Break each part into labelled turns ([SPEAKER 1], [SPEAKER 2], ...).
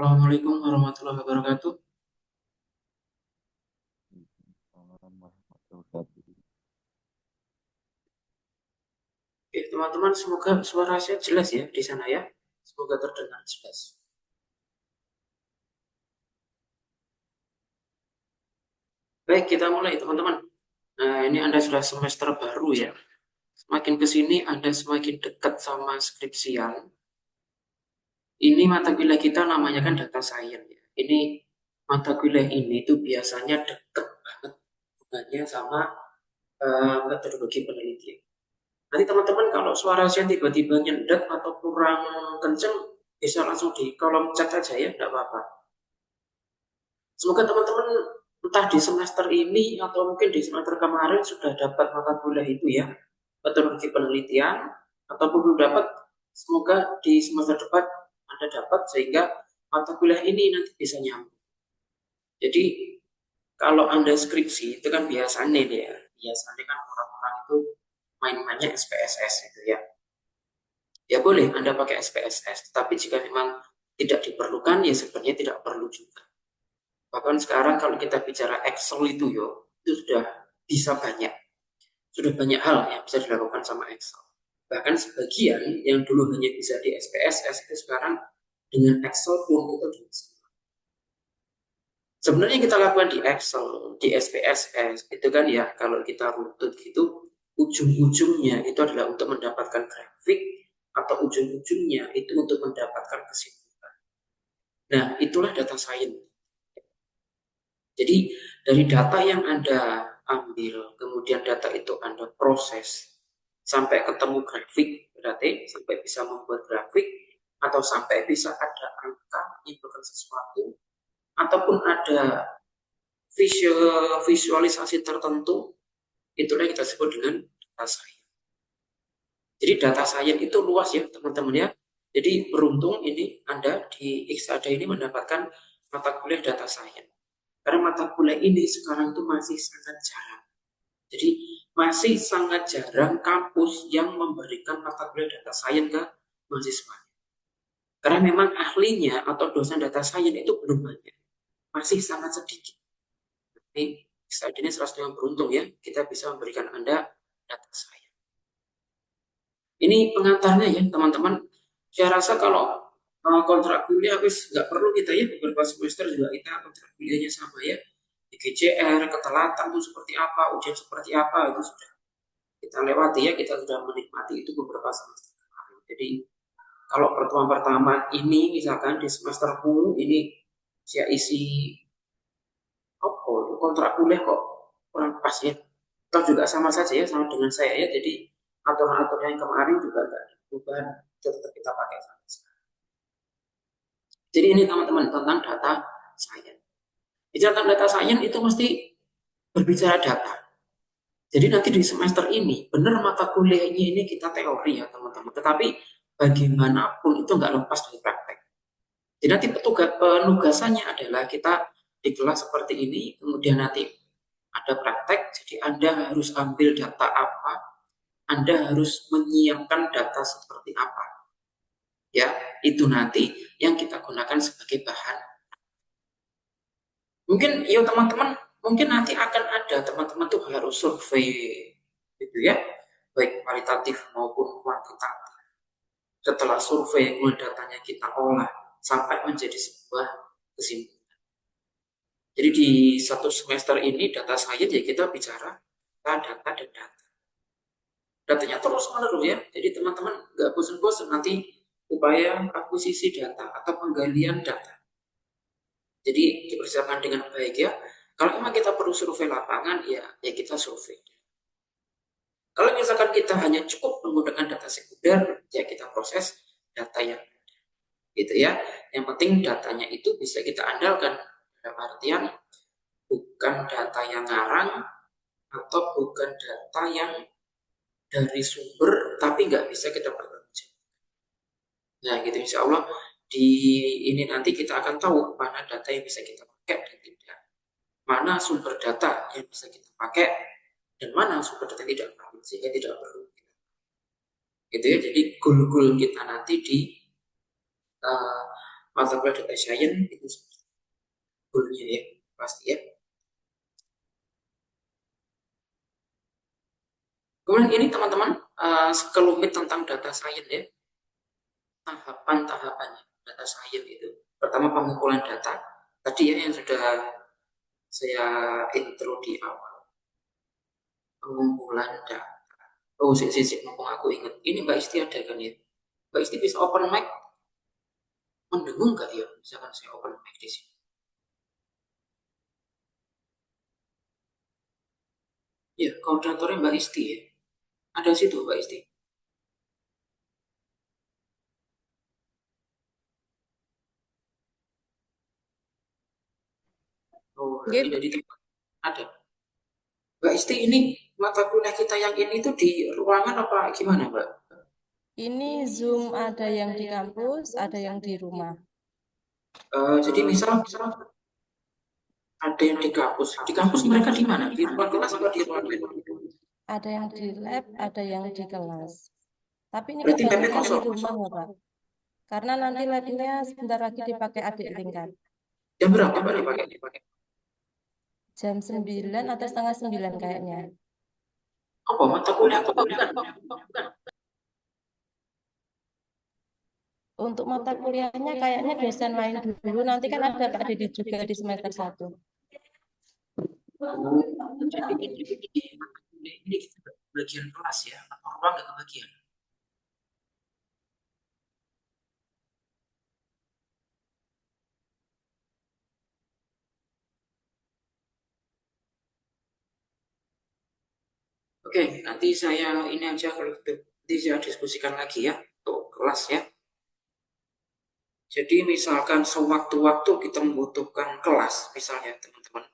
[SPEAKER 1] Assalamualaikum warahmatullahi wabarakatuh. Teman-teman, semoga suara saya jelas ya di sana ya. Semoga terdengar jelas. Baik, kita mulai teman-teman. Nah, ini Anda sudah semester baru ya. Semakin ke sini Anda semakin dekat sama skripsian. Ini mata kuliah kita namanya kan data science ya. Ini mata kuliah ini tuh biasanya deket banget hubungannya sama metodologi penelitian. Nanti teman-teman kalau suara saya tiba-tiba nyendat atau kurang kenceng, bisa langsung di kolom chat aja ya, tidak apa-apa. Semoga teman-teman entah di semester ini atau mungkin di semester kemarin sudah dapat mata kuliah itu ya, metodologi penelitian, ataupun belum dapat, semoga di semester depan Anda dapat sehingga mata kuliah ini nanti bisa nyambung. Jadi kalau Anda skripsi itu kan biasanya nih ya, biasanya kan orang-orang itu main-mainnya SPSS itu ya. Ya boleh Anda pakai SPSS, tetapi jika memang tidak diperlukan ya sebenarnya tidak perlu juga. Bahkan sekarang kalau kita bicara Excel itu itu sudah bisa banyak. Sudah banyak hal yang bisa dilakukan sama Excel. Bahkan sebagian yang dulu hanya bisa di SPSS itu sekarang dengan Excel pun itu bisa. Sebenarnya yang kita lakukan di Excel, di SPSS itu kan ya kalau kita runtut gitu ujung-ujungnya itu adalah untuk mendapatkan grafik atau ujung-ujungnya itu untuk mendapatkan kesimpulan. Nah, itulah data science. Jadi dari data yang Anda ambil, kemudian data itu Anda proses sampai ketemu grafik, berarti sampai bisa membuat grafik atau sampai bisa ada angka menyimpulkan sesuatu ataupun ada visualisasi tertentu, itulah yang kita sebut dengan data science. Jadi data science itu luas ya teman-teman ya. Jadi beruntung ini Anda di XAD ini mendapatkan mata kuliah data science. Karena mata kuliah ini sekarang itu masih sangat jarang. Jadi masih sangat jarang kampus yang memberikan mata kuliah data science ke mahasiswa. Karena memang ahlinya atau dosen data science itu belum banyak. Masih sangat sedikit. Tapi saat ini salah satu yang beruntung ya, kita bisa memberikan Anda data science. Ini pengantarnya ya teman-teman. Saya rasa kalau kontrak kuliah habis nggak perlu kita ya, beberapa semester juga kita kontrak kuliahnya sama ya. GCR, ketelatan itu seperti apa, ujian seperti apa, itu sudah kita lewati ya, kita sudah menikmati itu beberapa semester kemarin. Jadi kalau pertemuan pertama ini misalkan di semesterku ini saya isi apa kontrak kuliah kok kurang pas ya. Toh juga sama saja ya sama dengan saya ya. Jadi aturan-aturan yang kemarin juga nggak perubahan, tetap kita pakai sama sekali. Jadi ini teman-teman tentang data science. Bicara tentang data science itu mesti berbicara data. Jadi nanti di semester ini, benar mata kuliahnya ini kita teori ya teman-teman. Tetapi bagaimanapun itu nggak lepas dari praktek. Jadi nanti penugasannya adalah kita di kelas seperti ini, kemudian nanti ada praktek, jadi Anda harus ambil data apa, Anda harus menyiapkan data seperti apa. Ya, itu nanti yang kita gunakan sebagai bahan. Mungkin ya teman-teman, mungkin nanti akan ada teman-teman tuh harus survei gitu ya, baik kualitatif maupun kuantitatif. Setelah survei, kemudian datanya kita olah sampai menjadi sebuah kesimpulan. Jadi di satu semester ini data science ya kita bicara data dan data. Datanya terus menerus ya. Jadi teman-teman nggak bosan-bosan nanti upaya akuisisi data atau penggalian data. Jadi dipersiapkan dengan baik ya. Kalau memang kita perlu survei lapangan ya kita survei. Kalau misalkan kita hanya cukup menggunakan data sekunder ya kita proses data yang gitu ya. Yang penting datanya itu bisa kita andalkan dalam artian bukan data yang ngarang atau bukan data yang dari sumber tapi nggak bisa kita pertanggungjawabkan. Nah gitu insya Allah di ini nanti kita akan tahu mana data yang bisa kita pakai dan tidak, mana sumber data yang bisa kita pakai dan mana sumber data yang tidak valid sehingga tidak perlu. Gitu ya, jadi goal-goal kita nanti di uh, mata kuliah data science itu goalnya ya, pasti ya. Kemudian ini teman-teman, sekelumit tentang data science ya, tahapan-tahapannya data science itu. Pertama pengumpulan data, tadi ya yang sudah saya intro di awal, pengumpulan data. Oh, mumpung aku ingat, ini Mbak Isti ada kan ya? Mbak Isti bisa open mic, mendengung nggak ya? Misalkan saya open mic di sini. Ya, koordinatornya Mbak Isti ya. Ada situ Mbak Isti. Oh,
[SPEAKER 2] Nggih,
[SPEAKER 1] tidak di tempat. Ada. Mbak Isti ini mata kuliah kita yang ini tuh di ruangan apa gimana Mbak?
[SPEAKER 2] ini Zoom ada yang di kampus, ada yang di rumah.
[SPEAKER 1] Jadi misal ada yang di kampus. Di kampus mereka di mana? Di ruang kelas atau di ruang lab?
[SPEAKER 2] Ada yang di lab, ada yang di kelas. Tapi ini
[SPEAKER 1] Berarti labnya
[SPEAKER 2] kebanyakan di
[SPEAKER 1] kosong.
[SPEAKER 2] rumah ya, Pak. Karena nanti labnya sebentar lagi dipakai adik tingkat.
[SPEAKER 1] Jam berapa Mbak dipakai?
[SPEAKER 2] Jam 9 atau setengah 9 kayaknya.
[SPEAKER 1] Apa mata kuliah apa bukan?
[SPEAKER 2] Untuk mata kuliahnya kayaknya dosen lain dulu. Nanti kan ada Kak Didi juga di semester 1.
[SPEAKER 1] Oh, jadi ini kita bagian kelas ya, atau ruang nggak kebagian? Oke, nanti saya ini aja kalau gitu. Nanti saya diskusikan lagi ya untuk kelas ya. Jadi misalkan sewaktu-waktu kita membutuhkan kelas, misalnya teman-teman.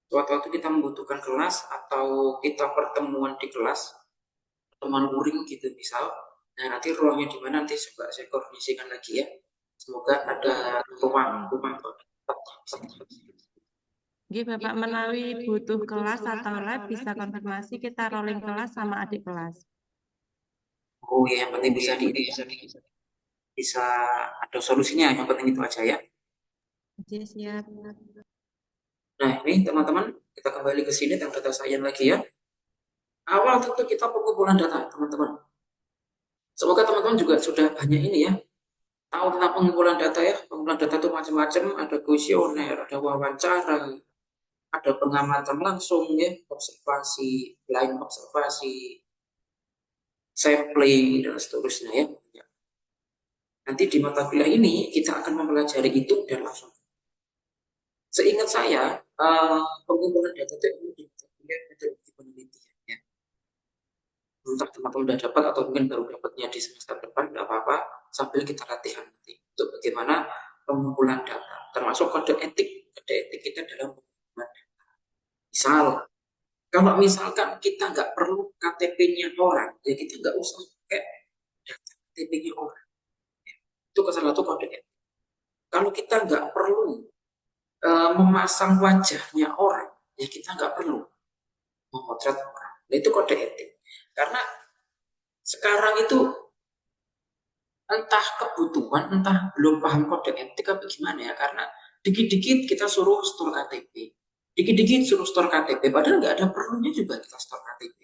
[SPEAKER 1] Sewaktu-waktu kita membutuhkan kelas atau kita pertemuan di kelas, pertemuan luring gitu misal. Nah nanti ruangnya di mana nanti coba saya koordinasikan lagi ya. Semoga ada ruang
[SPEAKER 2] Nggih, Bapak menawi butuh kelas atau lab bisa konfirmasi kita rolling kelas sama adik kelas.
[SPEAKER 1] Oh ya, yang penting bisa bisa ada solusinya. Yang penting itu aja ya.
[SPEAKER 2] Oke, siap.
[SPEAKER 1] Nah ini teman-teman kita kembali ke sini tentang data science lagi ya. Awal tentu kita pengumpulan data teman-teman. Semoga teman-teman juga sudah banyak ini ya, tahu tentang pengumpulan data ya. Pengumpulan data itu macam-macam, ada kuesioner, ada wawancara, ada pengamatan langsung ya, observasi, line observasi, sampling dan seterusnya ya. Nanti di mata kuliah ini kita akan mempelajari itu dan langsung. Seingat saya, pengumpulan data itu di mata kuliah metodologi penelitian ya. Entah teman-teman sudah dapat atau mungkin baru dapatnya di semester depan, tidak apa-apa, sambil kita latihan nanti untuk bagaimana pengumpulan data, termasuk kode etik kita dalam pengumpulan data. Misal, kalau misalkan kita nggak perlu KTP-nya orang, ya kita nggak usah pakai data KTP-nya orang. Itu salah satu kode etik. Kalau kita nggak perlu memasang wajahnya orang, ya kita nggak perlu memotret orang. Nah, itu kode etik. Karena sekarang itu entah kebutuhan, entah belum paham kode etik apa gimana ya, karena dikit-dikit kita suruh store KTP, dikit-dikit suruh store KTP, padahal nggak ada perlunya juga kita store KTP.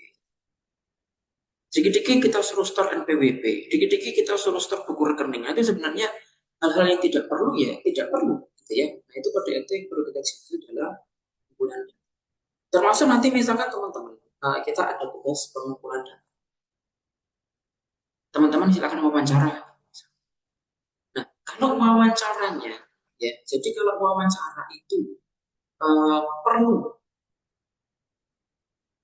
[SPEAKER 1] Dikit-dikit kita suruh store NPWP, dikit-dikit kita suruh store buku rekening. Nah, itu sebenarnya hal-hal yang tidak perlu ya, tidak perlu, gitu ya. Nah, itu kode etik yang perlu kita jaga dalam pengumpulan. Termasuk nanti misalkan teman-teman, kita ada tugas pengumpulan data. Teman-teman silakan wawancara. Nah, kalau wawancaranya, ya, jadi kalau wawancara itu perlu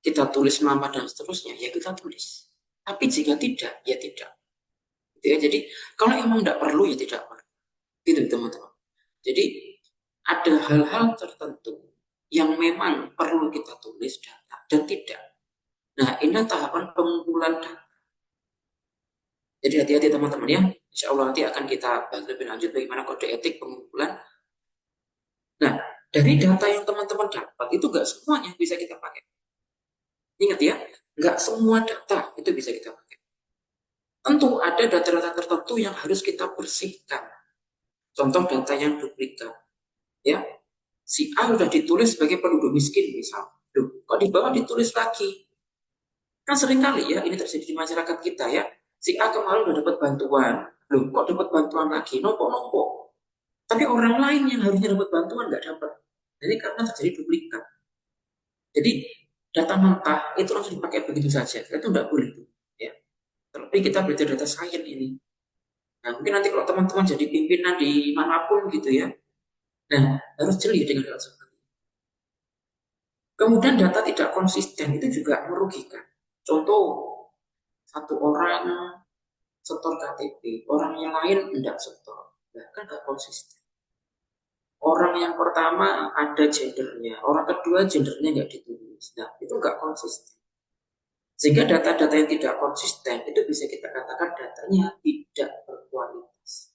[SPEAKER 1] kita tulis nama dan seterusnya, ya kita tulis. Tapi jika tidak, ya tidak. Gitu ya. Jadi kalau emang tidak perlu, ya tidak perlu. Gitu teman-teman. Jadi ada hal-hal tertentu yang memang perlu kita tulis data dan tidak. Nah, ini tahapan pengumpulan data. Jadi hati-hati teman-teman ya. Insya Allah nanti akan kita bahas lebih lanjut bagaimana kode etik pengumpulan. Nah, dari data yang teman-teman dapat itu nggak semuanya bisa kita pakai. Ingat ya, nggak semua data itu bisa kita pakai. Tentu ada data-data tertentu yang harus kita bersihkan. Contoh data yang duplikat, ya. Si A sudah ditulis sebagai penduduk miskin misal. Loh, kok di bawah ditulis lagi? Kan sering kali ya ini terjadi di masyarakat kita ya. Si A kemarin udah dapat bantuan, loh kok dapat bantuan lagi? Nompok-nompok. Tapi orang lain yang harusnya dapat bantuan nggak dapat. Jadi karena terjadi duplikat. Jadi data mentah itu langsung dipakai begitu saja. Itu nggak boleh. Ya. Terlebih kita belajar data science ini. Nah, mungkin nanti kalau teman-teman jadi pimpinan di manapun gitu ya, nah harus jeli dengan hal seperti itu. Kemudian data tidak konsisten itu juga merugikan. Contoh, satu orang setor KTP, orang yang lain tidak setor. Nah, kan nggak konsisten. Orang yang pertama ada gendernya, orang kedua gendernya nggak ditulis. Nah, itu nggak konsisten. Sehingga data-data yang tidak konsisten itu bisa kita katakan datanya tidak berkualitas.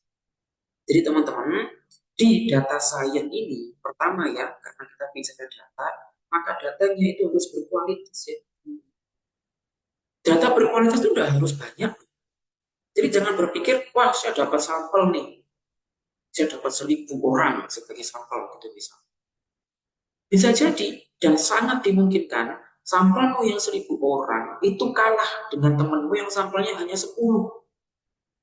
[SPEAKER 1] Jadi teman-teman, di data science ini, pertama ya, karena kita bicara data, maka datanya itu harus berkualitas ya. Data berkualitas itu udah harus banyak. Jadi jangan berpikir, wah saya dapat sampel nih, saya dapat 1.000 orang sebagai sampel gitu bisa. Bisa jadi dan sangat dimungkinkan sampelmu yang 1.000 orang itu kalah dengan temanmu yang sampelnya hanya 10.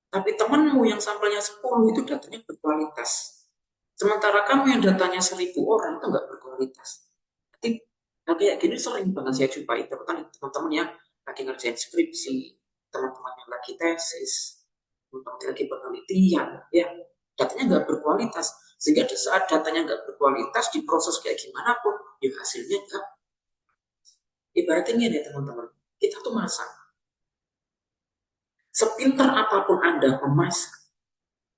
[SPEAKER 1] Tapi temanmu yang sampelnya 10 itu datanya berkualitas. Sementara kamu yang datanya 1.000 orang itu nggak berkualitas. Jadi kayak gini sering banget saya jumpai teman-teman yang lagi ngerjain skripsi, teman-teman yang lagi tesis, teman-teman lagi penelitian, ya datanya nggak berkualitas. Sehingga di saat datanya nggak berkualitas, diproses kayak gimana pun, ya hasilnya nggak. Ibaratnya ini ya teman-teman, kita tuh masak. Sepintar apapun Anda memasak,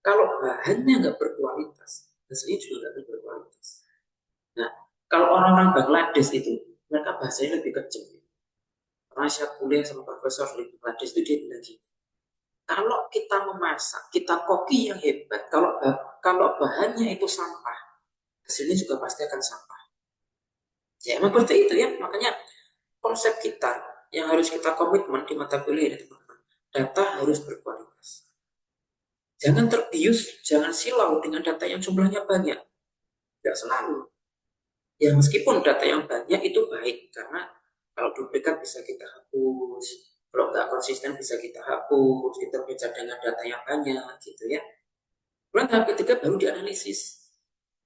[SPEAKER 1] kalau bahannya nggak berkualitas, hasilnya juga nggak berkualitas. Nah, kalau orang-orang Bangladesh itu, mereka bahasanya lebih kecil. Karena saya kuliah sama profesor dari Bangladesh itu dia bilang gini, kalau kita memasak, kita koki yang hebat, kalau bahannya itu sampah, hasilnya juga pasti akan sampah. Ya, emang seperti itu ya. Makanya konsep kita yang harus kita komitmen di mata kuliah ini teman-teman, data harus berkualitas. Jangan terbius, jangan silau dengan data yang jumlahnya banyak. Tidak selalu. Ya meskipun data yang banyak itu baik, karena kalau duplikat bisa kita hapus, kalau nggak konsisten bisa kita hapus, kita bisa dengan data yang banyak gitu ya. Kemudian tahap ketiga baru dianalisis.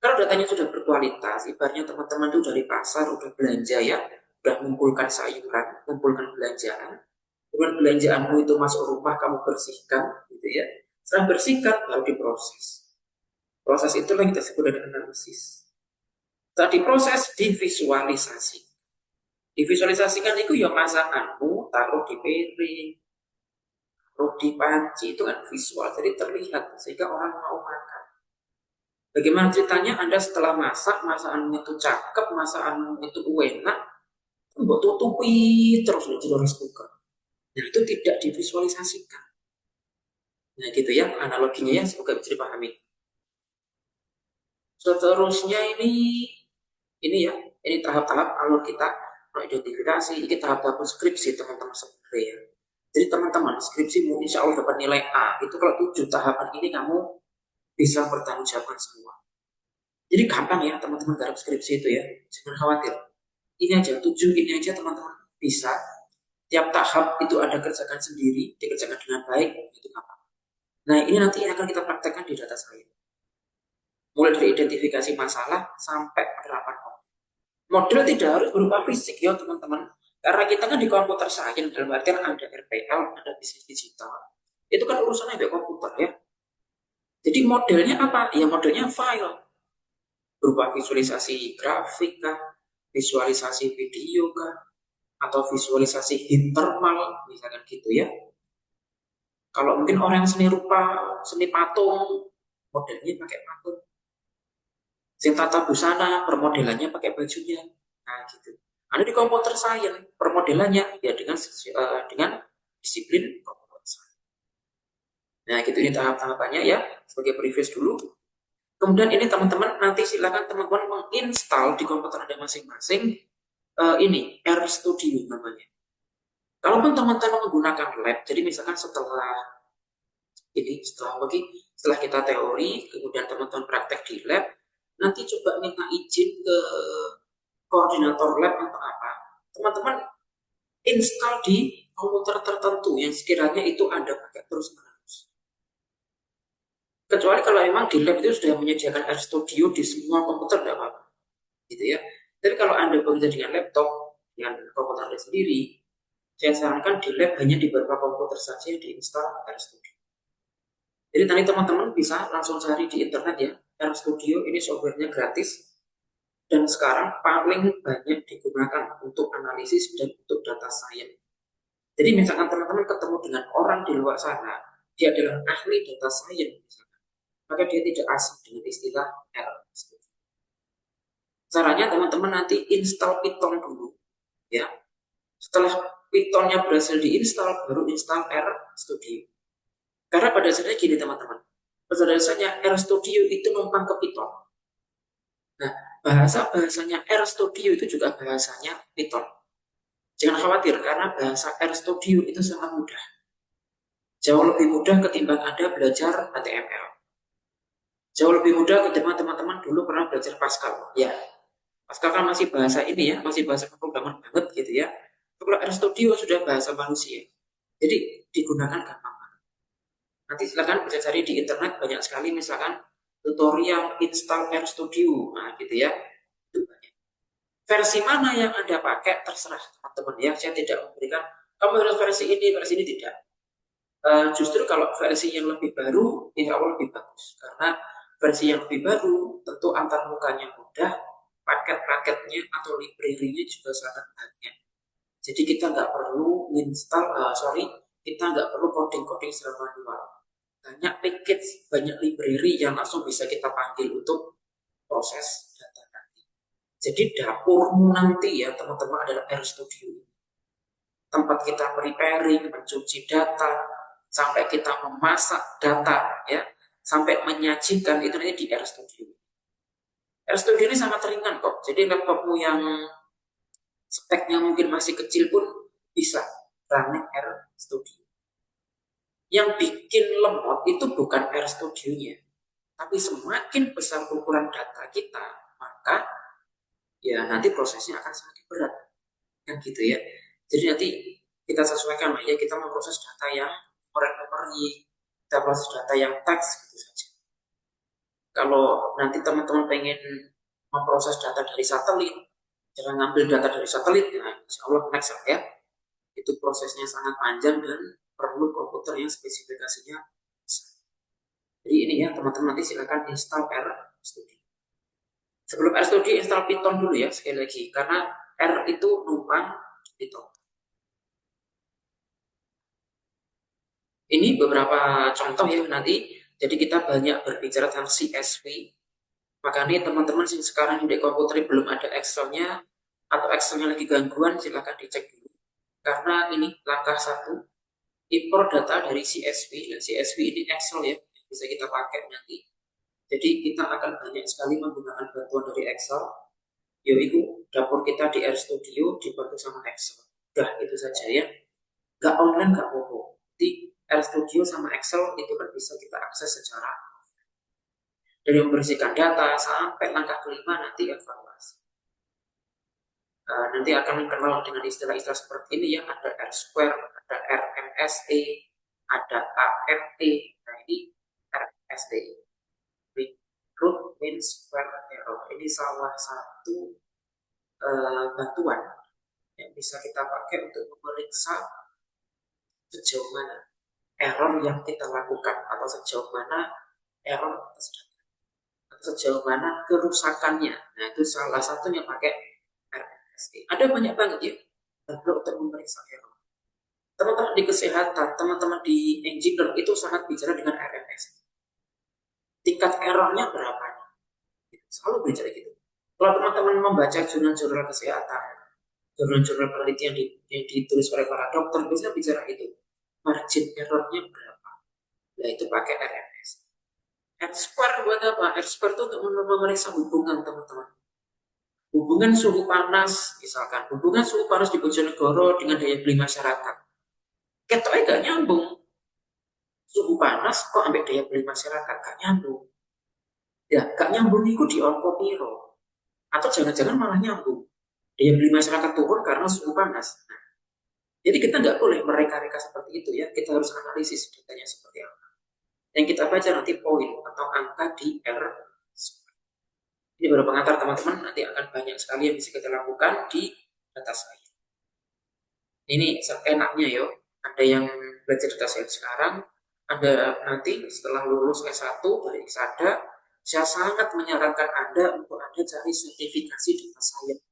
[SPEAKER 1] Kalau datanya sudah berkualitas, ibaratnya teman-teman itu dari pasar udah belanja ya, udah mengumpulkan sayuran, mengumpulkan belanjaan, kemudian belanjaanmu itu masuk rumah kamu bersihkan gitu ya. Setelah bersihkan baru diproses. Proses itulah yang kita sebut dengan analisis. Setelah diproses, divisualisasi. Divisualisasikan itu ya masakanmu, taruh di piring, taruh di panci, itu kan visual, jadi terlihat sehingga orang mau makan. Bagaimana ceritanya Anda setelah masak, masakanmu itu cakep, masakanmu itu enak, buat tutupi terus di rice cooker. Nah itu tidak divisualisasikan. Nah gitu ya analoginya ya, semoga bisa dipahami. Seterusnya ini ya, ini tahap-tahap alur kita identifikasi, ini tahap-tahap skripsi teman-teman sebenarnya. Jadi teman-teman skripsimu insya Allah dapat nilai A. Itu kalau 7 tahapan ini kamu bisa bertanggung jawabkan semua. Jadi gampang ya teman-teman garap skripsi itu ya, jangan khawatir. Ini aja 7 ini aja teman-teman bisa. Tiap tahap itu ada kerjakan sendiri, dikerjakan dengan baik, itu gampang. Nah ini nanti akan kita praktekkan di data science. Mulai dari identifikasi masalah sampai penerapan model. Model tidak harus berupa fisik ya teman-teman. Karena kita kan di komputer science, dalam artian ada RPL, ada bisnis digital. Itu kan urusannya di komputer ya. Jadi modelnya apa? Ya modelnya file. Berupa visualisasi grafik kah, visualisasi video kah, atau visualisasi heat thermal, misalkan gitu ya. Kalau mungkin orang yang seni rupa, seni patung, modelnya pakai patung. Sing tata busana, permodelannya pakai bajunya. Nah, gitu. Ada di komputer science, permodelannya ya dengan disiplin komputer science. Nah, gitu ini tahap-tahapannya ya, sebagai previous dulu. Kemudian ini teman-teman nanti silakan teman-teman menginstal di komputer Anda masing-masing ini RStudio namanya. Kalaupun teman-teman menggunakan lab, jadi misalkan setelah Setelah kita teori, kemudian teman-teman praktek di lab, nanti coba minta izin ke koordinator lab atau apa. Teman-teman install di komputer tertentu yang sekiranya itu Anda pakai terus-menerus. Kecuali kalau memang di lab itu sudah menyediakan RStudio di semua komputer, tidak apa-apa. Gitu ya. Tapi kalau Anda bekerja dengan laptop, dengan komputer Anda sendiri, saya sarankan di lab hanya di beberapa komputer saja yang diinstal RStudio. Jadi nanti teman-teman bisa langsung cari di internet ya, RStudio ini softwarenya gratis, dan sekarang paling banyak digunakan untuk analisis dan untuk data science. Jadi misalkan teman-teman ketemu dengan orang di luar sana, dia adalah ahli data science, maka dia tidak asing dengan istilah R. Caranya teman-teman nanti install Python dulu, ya. Setelah Pythonnya berhasil diinstal, baru install RStudio. Karena pada dasarnya gini teman-teman, pada dasarnya RStudio itu numpang ke Python. Nah, bahasanya RStudio itu juga bahasanya Python. Jangan khawatir, karena bahasa RStudio itu sangat mudah. Jauh lebih mudah ketimbang Anda belajar HTML. Jauh lebih mudah ketimbang teman-teman dulu pernah belajar Pascal. Ya, Pascal kan masih bahasa ini ya, masih bahasa pemrograman banget gitu ya. Kalau RStudio sudah bahasa manusia. Jadi digunakan gampang. Nanti silakan bisa cari di internet, banyak sekali misalkan tutorial install RStudio. Nah, gitu ya. Itu banyak. Versi mana yang Anda pakai terserah teman-teman ya. Saya tidak memberikan kamu harus versi ini tidak. Justru kalau versi yang lebih baru, insya Allah lebih bagus. Karena versi yang lebih baru, tentu antarmukanya mudah, paket-paketnya atau library-nya juga sangat banyak. Jadi kita nggak perlu kita nggak perlu coding-coding secara manual. Banyak package, banyak library yang langsung bisa kita panggil untuk proses data nanti. Jadi dapurmu nanti ya teman-teman adalah RStudio. Tempat kita preparing, mencuci data, sampai kita memasak data ya, sampai menyajikan itu nanti di RStudio. RStudio ini sangat ringan kok. Jadi laptopmu yang speknya mungkin masih kecil pun bisa running RStudio. Yang bikin lemot itu bukan RStudio-nya, tapi semakin besar ukuran data kita, maka ya nanti prosesnya akan semakin berat. Kan gitu ya. Jadi nanti kita sesuaikan ya, kita mau proses data yang memory, kita proses data yang teks gitu saja. Kalau nanti teman-teman pengen memproses data dari satelit, jangan ngambil data dari satelit, nah insya Allah next ya. Itu prosesnya sangat panjang dan perlu komputer yang spesifikasinya besar. Jadi ini ya teman-teman, nanti silakan install RStudio. Sebelum RStudio install Python dulu ya sekali lagi, karena R itu numpang Python. Ini beberapa contoh ya nanti. Jadi kita banyak berbicara tentang CSV. Makanya teman-teman yang sekarang di komputer belum ada Excel-nya atau Excel-nya lagi gangguan, silahkan dicek dulu. Karena ini langkah 1, impor data dari CSV. Nah, CSV ini Excel ya, bisa kita pakai nanti. Jadi kita akan banyak sekali menggunakan bantuan dari Excel. Yaitu dapur kita di RStudio dibantu sama Excel. Udah itu saja ya. Nggak online nggak apa-apa. Di RStudio sama Excel itu kan bisa kita akses secara dari membersihkan data sampai langkah kelima nanti evaluasi. Nanti akan kenal dengan istilah-istilah seperti ini ya, ada R-square, ada RMSE, ada ART. Nah ini RMSE, root mean square error. Ini salah satu bantuan yang bisa kita pakai untuk memeriksa sejauh mana error yang kita lakukan atau sejauh mana error atas data, atau sejauh mana kerusakannya. Nah itu salah satunya pakai RMSE. Ada banyak banget ya untuk memeriksa error. Teman-teman di kesehatan, teman-teman di engineer itu sangat bicara dengan RMSE. Tingkat errornya berapa? Selalu bicara gitu. Kalau teman-teman membaca jurnal-jurnal kesehatan, jurnal-jurnal penelitian yang ditulis oleh para dokter, biasanya bicara itu. Margin errornya berapa? Nah itu pakai RMS. R-square buat apa? R-square itu untuk memeriksa hubungan teman-teman. Hubungan suhu panas, misalkan hubungan suhu panas di Bojonegoro dengan daya beli masyarakat. Ketoknya gak nyambung. Suhu panas kok ambek daya beli masyarakat gak nyambung. Ya, gak nyambung itu di ongko piro. Atau jangan-jangan malah nyambung. Daya beli masyarakat turun karena suhu panas. Nah, jadi kita nggak boleh mereka-reka seperti itu ya. Kita harus analisis datanya seperti apa. Yang kita baca nanti poin atau angka di R. Ini baru pengantar teman-teman. Nanti akan banyak sekali yang bisa kita lakukan di data science. Ini enaknya yo. Ada yang belajar data science sekarang. Anda nanti setelah lulus S1 dari Xada, saya sangat menyarankan Anda untuk Anda cari sertifikasi data science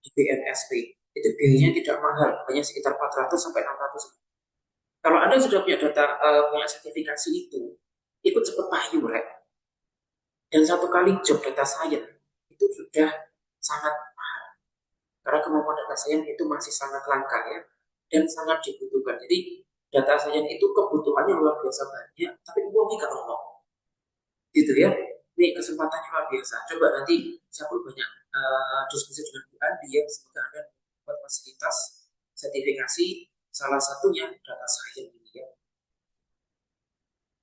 [SPEAKER 1] di BNSP. Itu biayanya tidak mahal, hanya sekitar 400 sampai 600. Kalau Anda sudah punya punya sertifikasi itu cepat payu, Rek. Dan satu kali job data science itu sudah sangat mahal. Karena kemampuan data science itu masih sangat langka ya, dan sangat dibutuhkan. Jadi data science itu kebutuhannya luar biasa banyak, tapi uangnya gak ono. Gitu ya. Ini kesempatannya luar biasa. Coba nanti saya pun banyak diskusi dengan Bu Andi ya, semoga Anda dapat fasilitas sertifikasi salah satunya data science ini ya.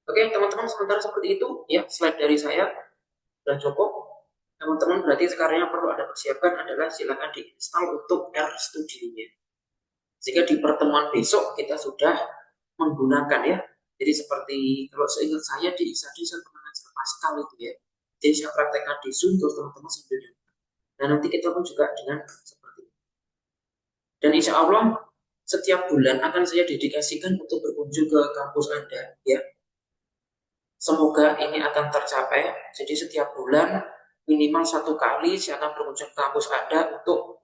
[SPEAKER 1] Oke teman-teman, sementara seperti itu ya, slide dari saya sudah cukup. Teman-teman berarti sekarang yang perlu Anda persiapkan adalah silakan diinstal untuk RStudio-nya. Sehingga di pertemuan besok kita sudah menggunakan ya. Jadi seperti kalau seingat saya di ISADI saya pernah ngajar Pascal itu ya. Jadi saya praktekkan di Zoom terus teman-teman sambil nyoba. Dan nanti kita pun juga dengan seperti itu. Dan insya Allah setiap bulan akan saya dedikasikan untuk berkunjung ke kampus Anda ya. Semoga ini akan tercapai. Jadi setiap bulan minimal 1 kali saya akan berkunjung ke kampus Anda untuk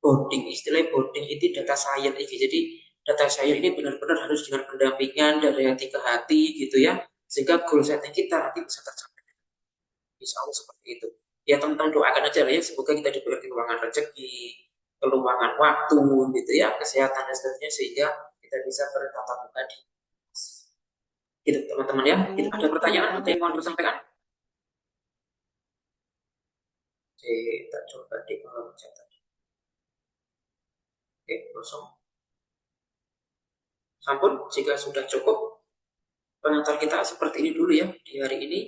[SPEAKER 1] bonding. Istilah bonding itu data science ini. Jadi data science ini benar-benar harus dengan pendampingan dari hati ke hati gitu ya. Sehingga goal setting kita nanti bisa tercapai. Insya Allah seperti itu. Ya teman-teman doakan aja lah ya. Semoga kita diberi keluangan rezeki, keluangan waktu gitu ya, kesehatan dan seterusnya sehingga kita bisa bertatap muka di gitu teman-teman ya. Ada pertanyaan atau yang mau disampaikan? Oke, kita coba di kolom chat tadi. Oke, kosong. Sampun, jika sudah cukup pengantar kita seperti ini dulu ya di hari ini.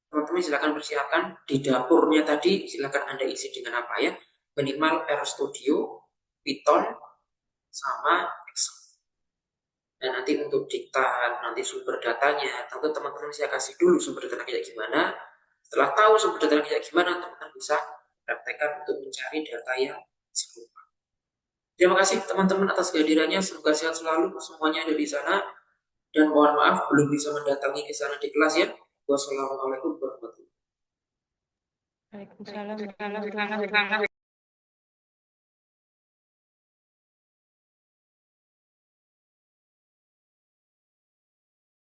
[SPEAKER 1] Teman-teman silakan persiapkan di dapurnya tadi, silakan Anda isi dengan apa ya? Minimal RStudio, Python, sama Excel. Dan nanti untuk diktat, nanti sumber datanya, tentu teman-teman saya kasih dulu sumber datanya kayak gimana. Setelah tahu sumber datanya kayak gimana, teman-teman bisa praktekkan untuk mencari data yang serupa. Terima kasih teman-teman atas kehadirannya. Semoga sehat selalu semuanya ada di sana. Dan mohon maaf belum bisa mendatangi ke sana di kelas ya. Wassalamualaikum warahmatullahi wabarakatuh.
[SPEAKER 2] Waalaikumsalam warahmatullahi wabarakatuh.